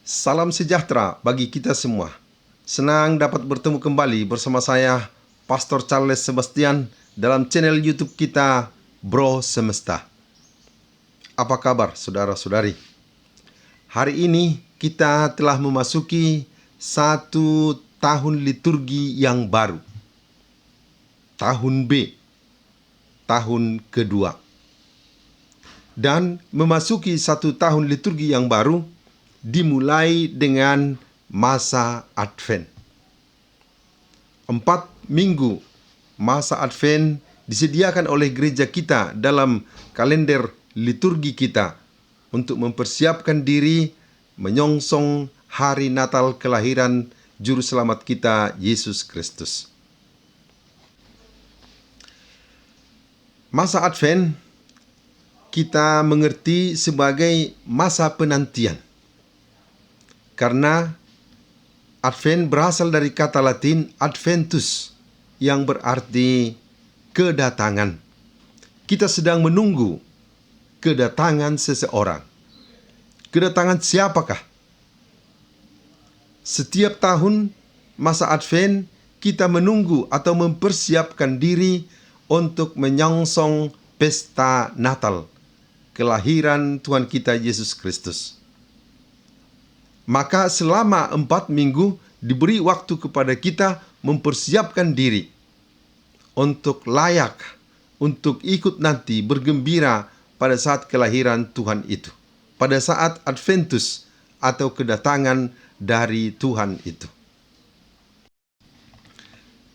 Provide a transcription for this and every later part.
Salam sejahtera bagi kita semua. Senang dapat bertemu kembali bersama saya, Pastor Charles Sebastian, dalam channel YouTube kita, Bro Semesta. Apa kabar saudara-saudari? Hari ini kita telah memasuki satu tahun liturgi yang baru. Tahun B, tahun kedua. Dan memasuki satu tahun liturgi yang baru dimulai dengan masa Advent. 4 minggu masa Advent disediakan oleh gereja kita dalam kalender liturgi kita untuk mempersiapkan diri menyongsong hari Natal kelahiran Juru Selamat kita, Yesus Kristus. Masa Advent kita mengerti sebagai masa penantian. Karena Advent berasal dari kata Latin Adventus yang berarti kedatangan. Kita sedang menunggu kedatangan seseorang. Kedatangan siapakah? Setiap tahun masa Advent kita menunggu atau mempersiapkan diri untuk menyongsong pesta Natal, kelahiran Tuhan kita Yesus Kristus. Maka selama 4 minggu diberi waktu kepada kita mempersiapkan diri untuk layak, untuk ikut nanti bergembira pada saat kelahiran Tuhan itu. Pada saat Adventus atau kedatangan dari Tuhan itu.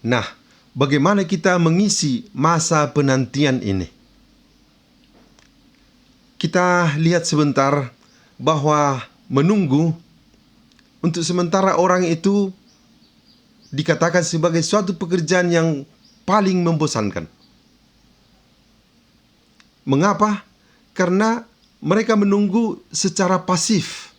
Nah, bagaimana kita mengisi masa penantian ini? Kita lihat sebentar bahwa menunggu untuk sementara orang itu dikatakan sebagai suatu pekerjaan yang paling membosankan. Mengapa? Karena mereka menunggu secara pasif.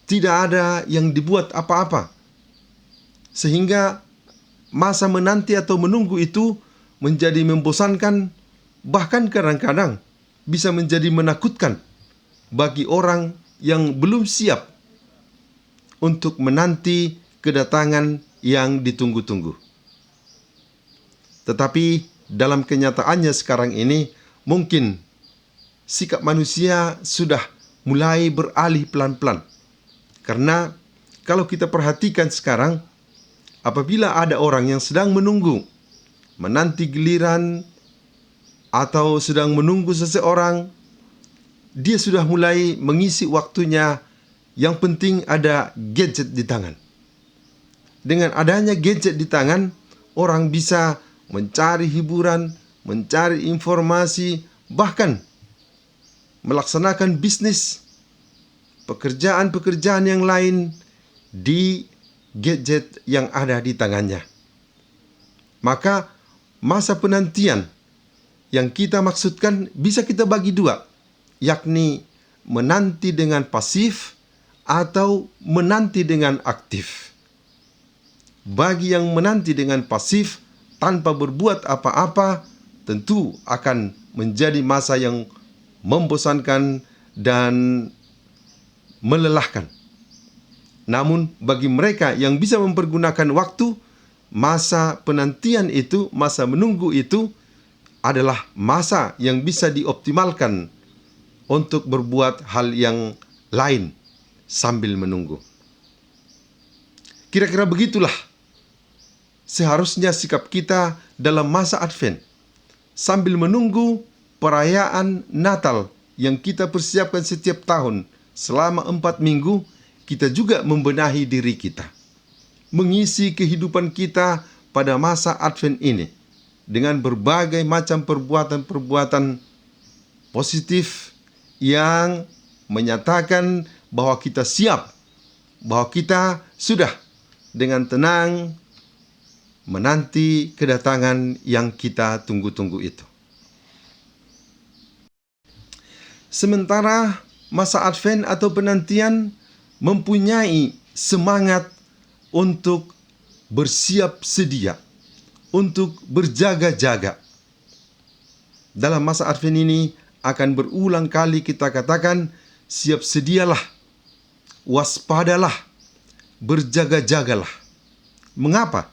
Tidak ada yang dibuat apa-apa. Sehingga masa menanti atau menunggu itu menjadi membosankan, bahkan kadang-kadang bisa menjadi menakutkan bagi orang yang belum siap untuk menanti kedatangan yang ditunggu-tunggu. Tetapi dalam kenyataannya sekarang ini, mungkin sikap manusia sudah mulai beralih pelan-pelan. Karena kalau kita perhatikan sekarang, apabila ada orang yang sedang menunggu, menanti giliran, atau sedang menunggu seseorang, dia sudah mulai mengisi waktunya. Yang penting ada gadget di tangan. Dengan adanya gadget di tangan, orang bisa mencari hiburan, mencari informasi, bahkan melaksanakan bisnis, pekerjaan-pekerjaan yang lain di gadget yang ada di tangannya. Maka masa penantian yang kita maksudkan bisa kita bagi dua, yakni menanti dengan pasif atau menanti dengan aktif. Bagi yang menanti dengan pasif tanpa berbuat apa-apa, tentu akan menjadi masa yang membosankan dan melelahkan. Namun bagi mereka yang bisa mempergunakan waktu, masa penantian itu, masa menunggu itu adalah masa yang bisa dioptimalkan untuk berbuat hal yang lain sambil menunggu. Kira-kira begitulah seharusnya sikap kita dalam masa Advent. Sambil menunggu perayaan Natal yang kita persiapkan setiap tahun selama 4 minggu, kita juga membenahi diri kita. Mengisi kehidupan kita pada masa Advent ini dengan berbagai macam perbuatan-perbuatan positif yang menyatakan bahwa kita siap, bahwa kita sudah dengan tenang menanti kedatangan yang kita tunggu-tunggu itu. Sementara masa Advent atau penantian mempunyai semangat untuk bersiap sedia, untuk berjaga-jaga. Dalam masa Advent ini akan berulang kali kita katakan, siap sedialah waspadalah, berjaga-jagalah. Mengapa?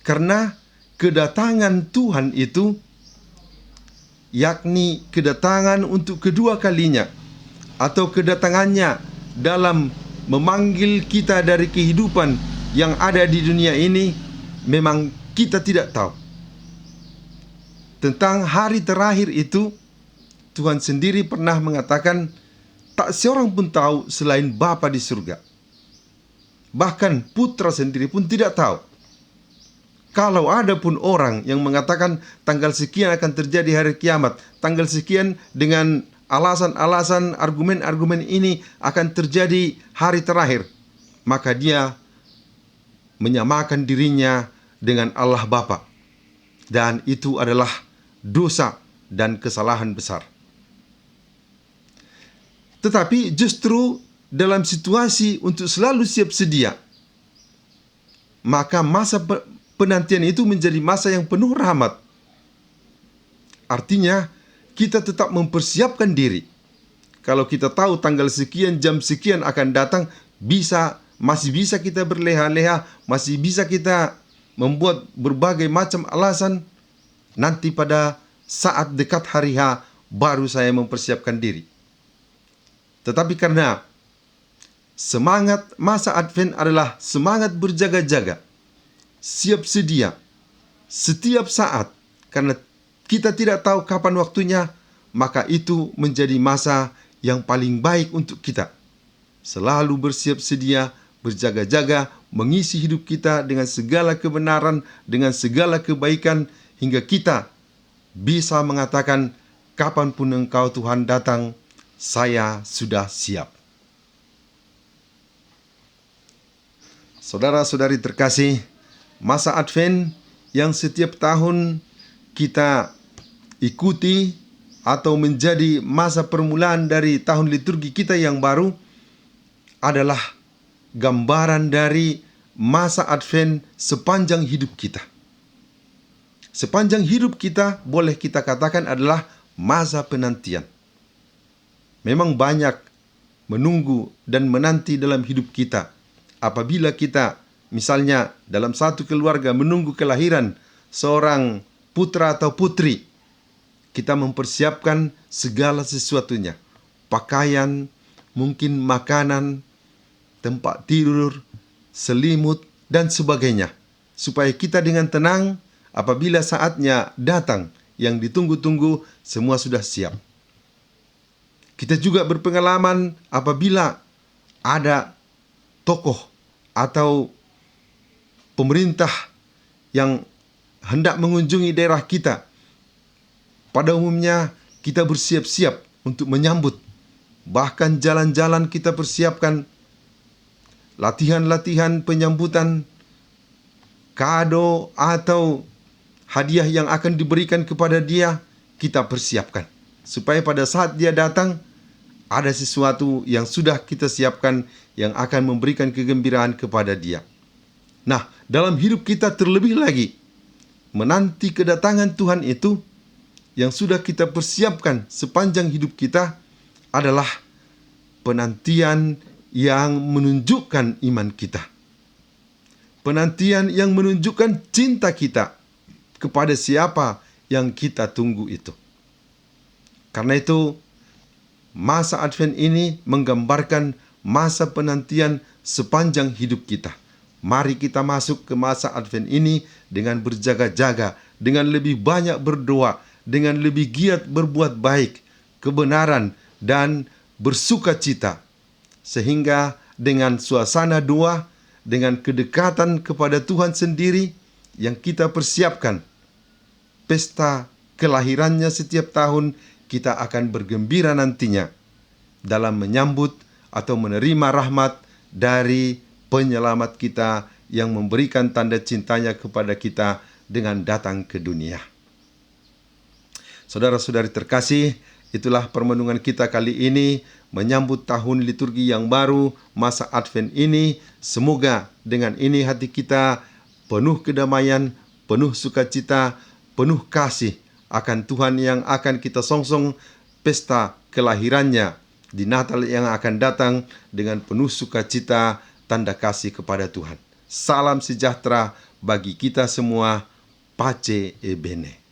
Karena kedatangan Tuhan itu, yakni kedatangan untuk kedua kalinya, atau kedatangannya dalam memanggil kita dari kehidupan yang ada di dunia ini, memang kita tidak tahu. Tentang hari terakhir itu, Tuhan sendiri pernah mengatakan, tak seorang pun tahu selain Bapa di surga. Bahkan Putra sendiri pun tidak tahu. Kalau ada pun orang yang mengatakan tanggal sekian akan terjadi hari kiamat, tanggal sekian dengan alasan-alasan, argumen-argumen ini akan terjadi hari terakhir, maka dia menyamakan dirinya dengan Allah Bapa. Dan itu adalah dosa dan kesalahan besar. Tetapi justru dalam situasi untuk selalu siap sedia, maka masa penantian itu menjadi masa yang penuh rahmat. Artinya, kita tetap mempersiapkan diri. Kalau kita tahu tanggal sekian, jam sekian akan datang, masih bisa kita berleha-leha, masih bisa kita membuat berbagai macam alasan. Nanti pada saat dekat hari H, baru saya mempersiapkan diri. Tetapi karena semangat masa Advent adalah semangat berjaga-jaga, siap sedia, setiap saat, karena kita tidak tahu kapan waktunya, maka itu menjadi masa yang paling baik untuk kita. Selalu bersiap sedia, berjaga-jaga, mengisi hidup kita dengan segala kebenaran, dengan segala kebaikan, hingga kita bisa mengatakan, kapanpun Engkau Tuhan datang, saya sudah siap. Saudara-saudari terkasih, masa Advent yang setiap tahun kita ikuti atau menjadi masa permulaan dari tahun liturgi kita yang baru adalah gambaran dari masa Advent sepanjang hidup kita. Sepanjang hidup kita boleh kita katakan adalah masa penantian. Memang banyak menunggu dan menanti dalam hidup kita. Apabila kita misalnya dalam satu keluarga menunggu kelahiran seorang putra atau putri, kita mempersiapkan segala sesuatunya. Pakaian, mungkin makanan, tempat tidur, selimut, dan sebagainya. Supaya kita dengan tenang, apabila saatnya datang yang ditunggu-tunggu, semua sudah siap. Kita juga berpengalaman apabila ada tokoh atau pemerintah yang hendak mengunjungi daerah kita. Pada umumnya kita bersiap-siap untuk menyambut. Bahkan jalan-jalan kita persiapkan, latihan-latihan penyambutan, kado atau hadiah yang akan diberikan kepada dia, kita persiapkan. Supaya pada saat dia datang, ada sesuatu yang sudah kita siapkan yang akan memberikan kegembiraan kepada dia. Nah, dalam hidup kita terlebih lagi, menanti kedatangan Tuhan itu, yang sudah kita persiapkan sepanjang hidup kita adalah penantian yang menunjukkan iman kita. Penantian yang menunjukkan cinta kita kepada siapa yang kita tunggu itu. Karena itu, masa Advent ini menggambarkan masa penantian sepanjang hidup kita. Mari kita masuk ke masa Advent ini dengan berjaga-jaga, dengan lebih banyak berdoa, dengan lebih giat berbuat baik, kebenaran, dan bersukacita. Sehingga dengan suasana doa, dengan kedekatan kepada Tuhan sendiri yang kita persiapkan, pesta kelahirannya setiap tahun, kita akan bergembira nantinya dalam menyambut atau menerima rahmat dari penyelamat kita yang memberikan tanda cintanya kepada kita dengan datang ke dunia. Saudara-saudari terkasih, itulah permenungan kita kali ini menyambut tahun liturgi yang baru, masa Advent ini. Semoga dengan ini hati kita penuh kedamaian, penuh sukacita, penuh kasih akan Tuhan yang akan kita songsong pesta kelahirannya di Natal yang akan datang dengan penuh sukacita, tanda kasih kepada Tuhan. Salam sejahtera bagi kita semua. Pace e bene.